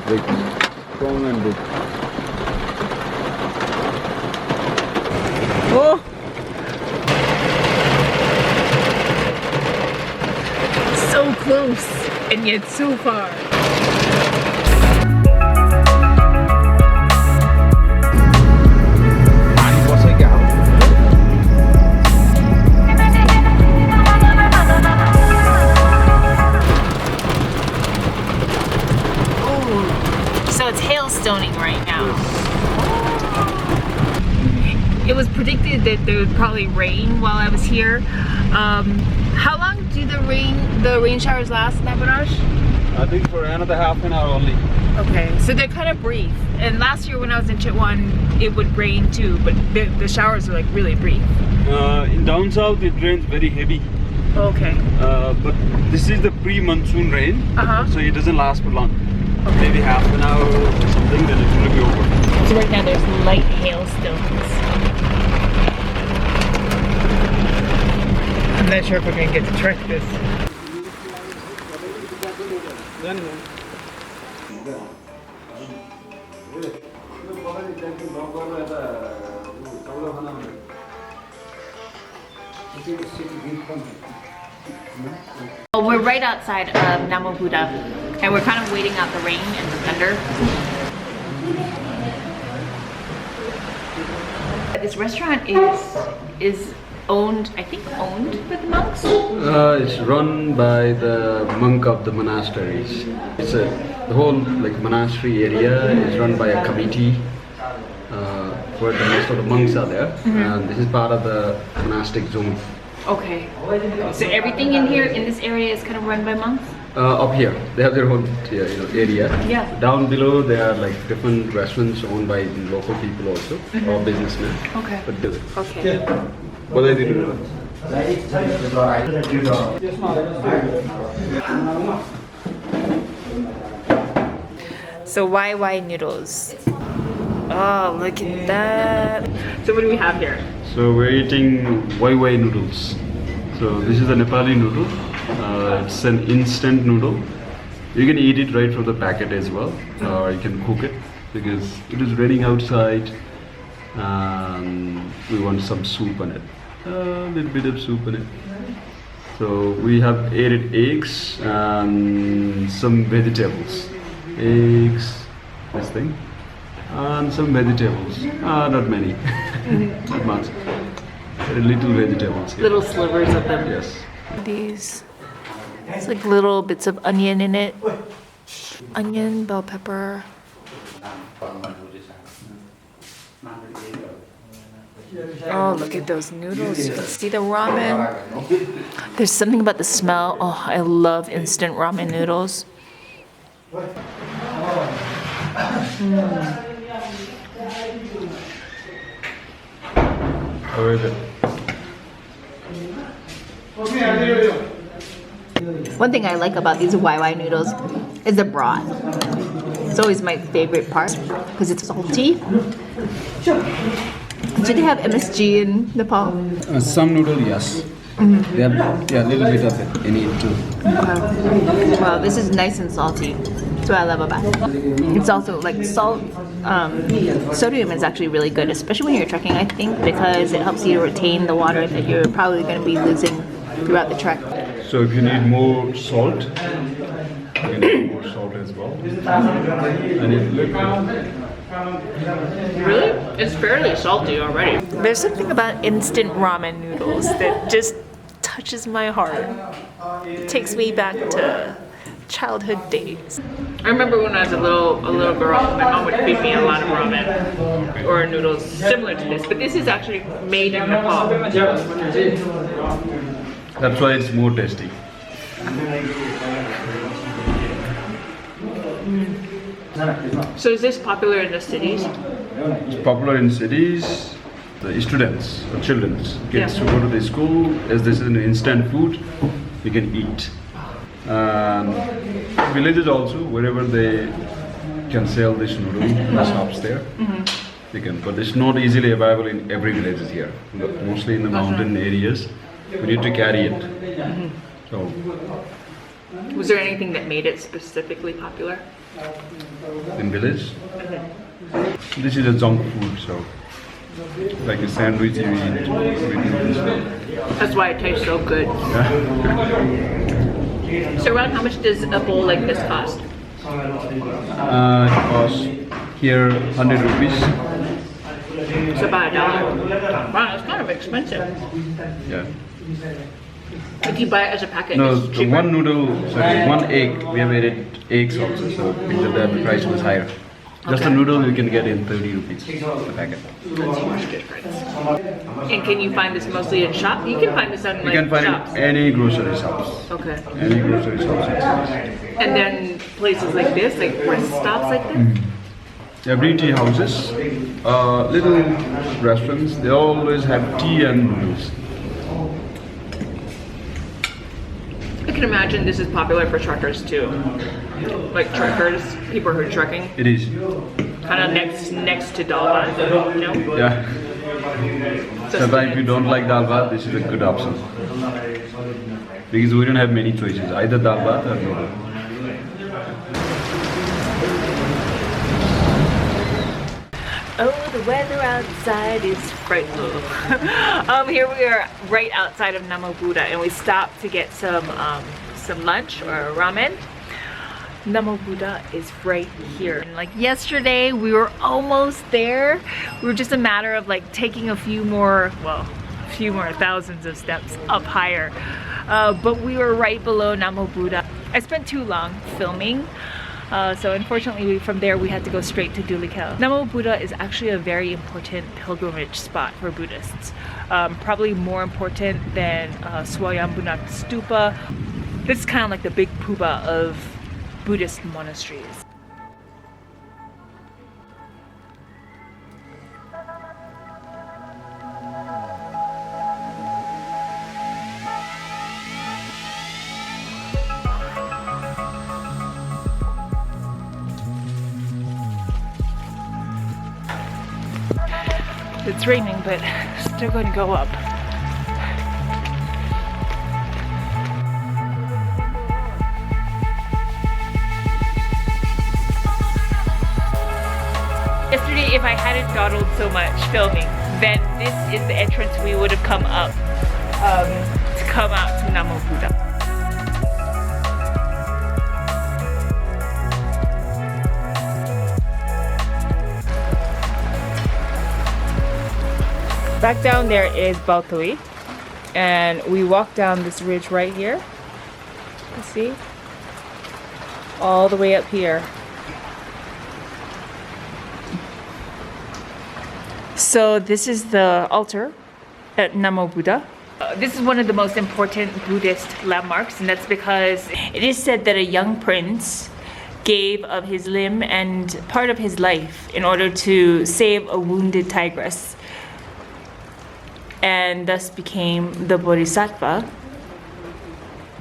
big, strong and big. Oh! So close and yet so far. So it's hailstoning right now. It was predicted that there would probably rain while I was here. How long do the rain showers last, Nabaraj? I think for another half an hour only. Okay, so they're kind of brief. And last year when I was in Chitwan, it would rain too, but the showers are like really brief. In down south it rains very heavy. Okay. But this is the pre-monsoon rain, so it doesn't last for long. Okay. Maybe half an hour or something, then it will be over. So right now there's light hailstones. I'm not sure if we're gonna get to trek this. Well, we're right outside of Namo Buddha, and we're kind of waiting out the rain and the thunder. This restaurant is owned, I think, owned by the monks? It's run by the monk of the monasteries. The whole monastery area is run by a committee where the most of the monks are there, and this is part of the monastic zone. Okay. So everything in here, in this area, is kind of run by monks? Up here, they have their own area. Yeah. Down below, there are different restaurants owned by local people also, or businessmen. Okay. Okay. What are they doing? So Wai Wai Noodles. Oh, look at that. So what do we have here? So we're eating Wai Wai Noodles. So this is a Nepali noodle. It's an instant noodle. You can eat it right from the packet as well, or you can cook it because it is raining outside and we want some soup in it. A little bit of soup in it. So we have added eggs and some vegetables. Eggs, this thing, and some vegetables. Not many, not much. Very little vegetables here. Little slivers of them. Yes. These, it's like little bits of onion in it. Onion, bell pepper. Oh, look at those noodles. You can see the ramen. There's something about the smell. Oh, I love instant ramen noodles. How is it? One thing I like about these Wai Wai noodles is the broth. It's always my favorite part because it's salty. Do they have MSG in Nepal? Some noodle, yes. They have a little bit of it in it too. Wow, this is nice and salty. That's what I love about it. It's also like salt. Sodium is actually really good, especially when you're trekking, I think, because it helps you retain the water that you're probably going to be losing throughout the trek. So if you need more salt, you can add more salt as well. And it Really? It's fairly salty already. There's something about instant ramen noodles that just touches my heart. It takes me back to childhood days. I remember when I was a little girl, my mom would feed me a lot of ramen or noodles similar to this, but this is actually made in Nepal. That's why it's more tasty. So is this popular in the cities? It's popular in cities. The students or children's kids who go to the school, as this is an instant food, you can eat. And villages also, wherever they can sell this noodle, the shops there, they can. But it's not easily available in every village here. Mostly in the mountain areas, we need to carry it. So Was there anything that made it specifically popular? In village, this is a junk food, so like a sandwich you eat with noodles. That's why it tastes so good. So around how much does a bowl like this cost? It costs here 100 rupees. It's about $1. Wow, it's kind of expensive. Yeah. If you buy it as a packet, No, it's the cheaper. one noodle, sorry, one egg, we have added eggs also, so because the price was higher. Just a Okay. noodle you can get in 30 rupees a packet. That's a huge difference. And can you find this mostly in shop? You can find this on You like can find shops. it any grocery shops. Okay. Any grocery shops. And then places like this, like rest stops like this? Every tea houses, little restaurants, they always have tea and noodles. I can imagine this is popular for truckers too. Like truckers, people who are trucking, It is. kind of next to Dalba, you know? Yeah. Sometimes if you don't like dal bhat, this is a good option. Because we don't have many choices, either dal bhat or noodle. Oh, the weather outside is frightful. Here we are right outside of Namo Buddha, and we stopped to get some lunch or ramen. Namo Buddha is right here. And like yesterday, we were almost there. We were just a matter of like taking a few more thousands of steps up higher. But we were right below Namo Buddha. I spent too long filming. So unfortunately from there we had to go straight to Dulikhel. Namo Buddha is actually a very important pilgrimage spot for Buddhists. Probably more important than Swayambhunath Stupa. This is kind of like the big puba of Buddhist monasteries. It's raining, but still going to go up. Yesterday, if I hadn't dawdled so much filming, then this is the entrance we would have come up to come out to Namo Buddha. Back down there is Baltoi, and we walk down this ridge right here. You see? All the way up here. So this is the altar at Namo Buddha. This is one of the most important Buddhist landmarks, and that's because it is said that a young prince gave of his limb and part of his life in order to save a wounded tigress, and thus became the Bodhisattva.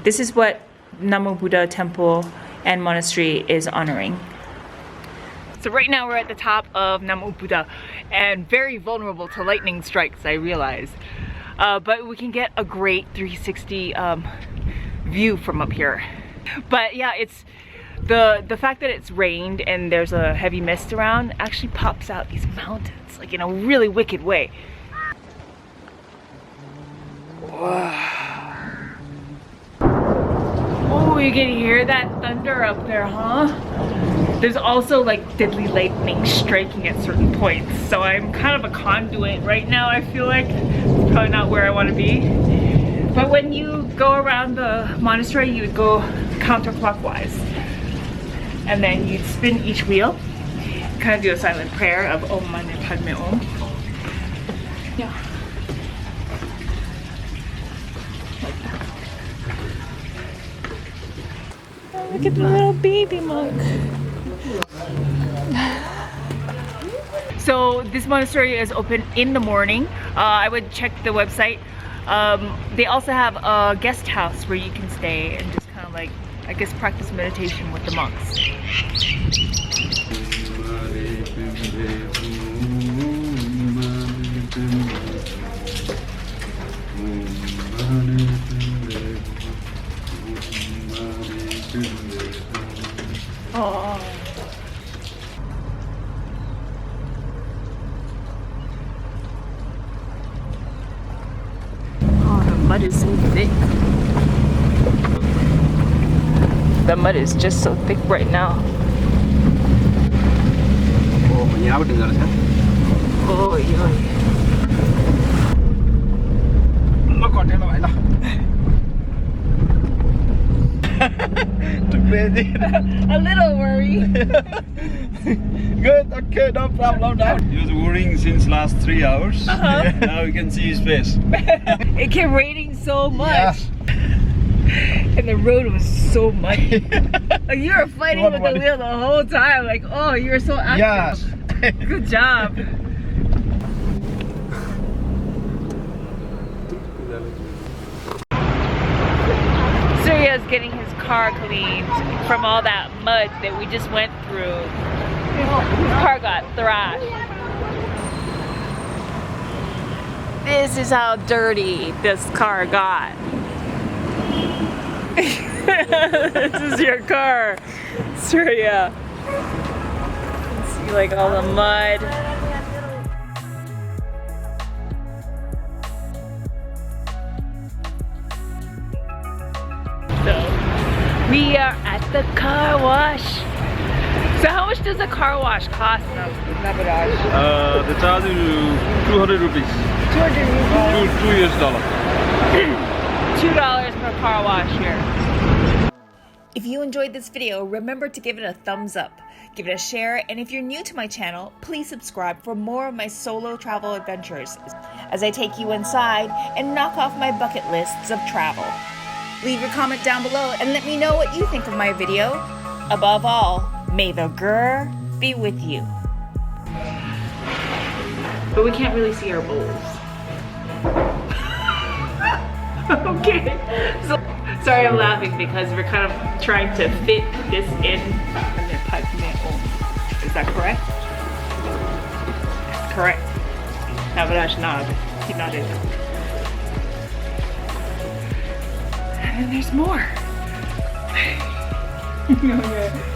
This is what Namo Buddha temple and monastery is honoring. So right now we're at the top of Namo Buddha and very vulnerable to lightning strikes, I realize. But we can get a great 360 view from up here. But yeah, it's the fact that it's rained and there's a heavy mist around actually pops out these mountains, like in a really wicked way. Oh, you can hear that thunder up there, huh? There's also like deadly lightning striking at certain points, so I'm kind of a conduit right now. I feel like it's probably not where I want to be. But when you go around the monastery, you would go counterclockwise, and then you'd spin each wheel, kind of do a silent prayer of Om Mani Padme Om. Yeah. Look at the little baby monk. So this monastery is open in the morning. I would check the website. They also have a guest house where you can stay and just kind of like, I guess, practice meditation with the monks. Oh. Oh, the mud is so thick. The mud is just so thick right now. Oh, yeah. A little worried. Good, okay, no problem now. He was worrying since last 3 hours. Now you can see his face. It kept raining so much. Yes. And the road was so muddy. Like you were fighting with the wheel the whole time. Like, oh, you were so active. Yes. Good job. Surya's getting his car cleaned from all that mud that we just went through. His car got thrashed. This is how dirty this car got. This is your car, Surya. You can see like all the mud. So we are at the car wash. So how much does a car wash cost now? They charge you 200 rupees. 200 rupees? $2 US. $2 per car wash here. If you enjoyed this video, remember to give it a thumbs up, give it a share, and if you're new to my channel, please subscribe for more of my solo travel adventures as I take you inside and knock off my bucket lists of travel. Leave your comment down below and let me know what you think of my video. Above all, may the GRRR be with you. But we can't really see our bowls. Okay, so sorry I'm laughing because we're kind of trying to fit this in. Is that correct? That's correct. Navarash nod. He nodded. And then there's more. Okay.